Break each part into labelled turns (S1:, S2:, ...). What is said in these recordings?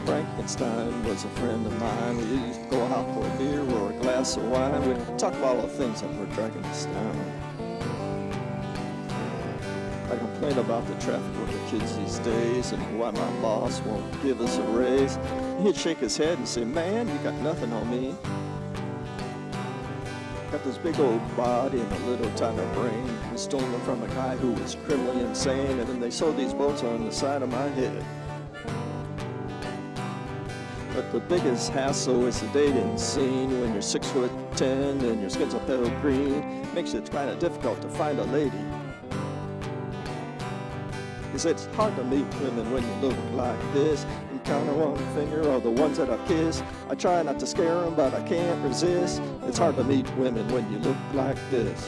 S1: Frankenstein was a friend of mine. We used to go out for a beer or a glass of wine. We'd talk about all the things that were dragging us down. I complain about the traffic with the kids these days and why my boss won't give us a raise. He'd shake his head and say, "Man, you got nothing on me. Got this big old body and a little tiny brain. We stole them from a guy who was criminally insane, and then they sewed these bolts on the side of my head." But the biggest hassle is the dating scene. When you're 6'10" and your skin's a pale green, makes it kind of difficult to find a lady. 'Cause it's hard to meet women when you look like this. You count on one finger all the ones that I've kissed. I try not to scare them, but I can't resist. It's hard to meet women when you look like this.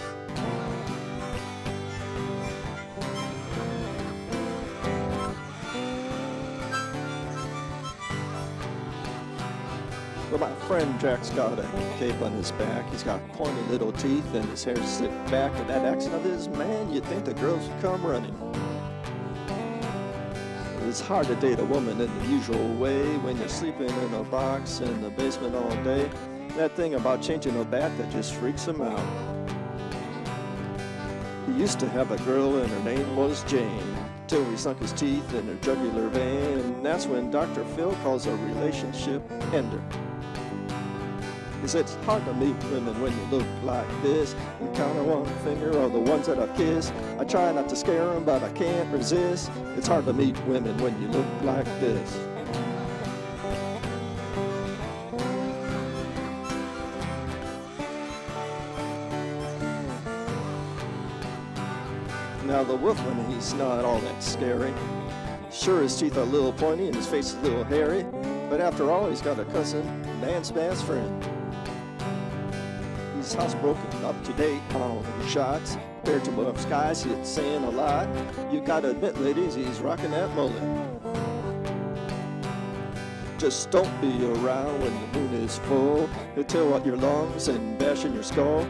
S1: Well, my friend Jack's got a cape on his back. He's got pointy little teeth and his hair's slicked back. And that accent of his, man, you'd think the girls would come running. It's hard to date a woman in the usual way when you're sleeping in a box in the basement all day. That thing about changing a bat that just freaks him out. He used to have a girl and her name was Jane, till he sunk his teeth in her jugular vein, and that's when Dr. Phil calls a relationship ender. 'Cause it's hard to meet women when you look like this. You count on one finger all the ones that I've kissed. I try not to scare them, but I can't resist. It's hard to meet women when you look like this. Now the wolfman, he's not all that scary. Sure, his teeth are a little pointy and his face is a little hairy, but after all, he's got a cousin, man's best friend. He's housebroken, up to date on all the shots. Compared to most guys, he's saying a lot. You gotta admit, ladies, he's rocking that mullet. Just don't be around when the moon is full. He'll tear out your lungs and bash in your skull.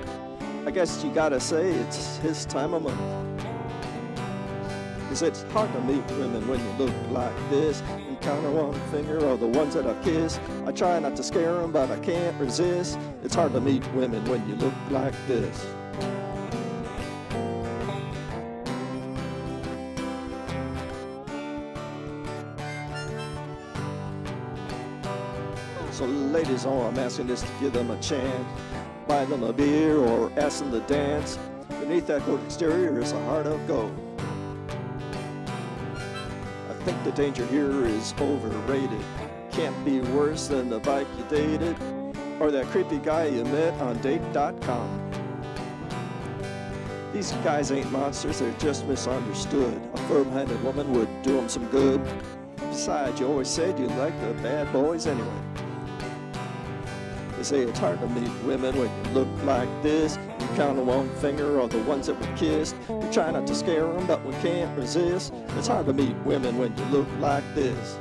S1: I guess you gotta say it's his time of month. 'Cause it's hard to meet women when you look like this. You count on one finger all the ones that I've kissed. I try not to scare them, but I can't resist. It's hard to meet women when you look like this. So ladies, all I'm asking is to give them a chance. Buy them a beer or ask them to dance. Beneath that coat exterior is a heart of gold. I think the danger here is overrated. Can't be worse than the bike you dated or that creepy guy you met on date.com. These guys ain't monsters, they're just misunderstood. A firm-handed woman would do them some good. Besides, you always said you liked the bad boys anyway. They say it's hard to meet women when you look like this. You count on one finger all the ones that we kissed. You try not to scare them, but we can't resist. It's hard to meet women when you look like this.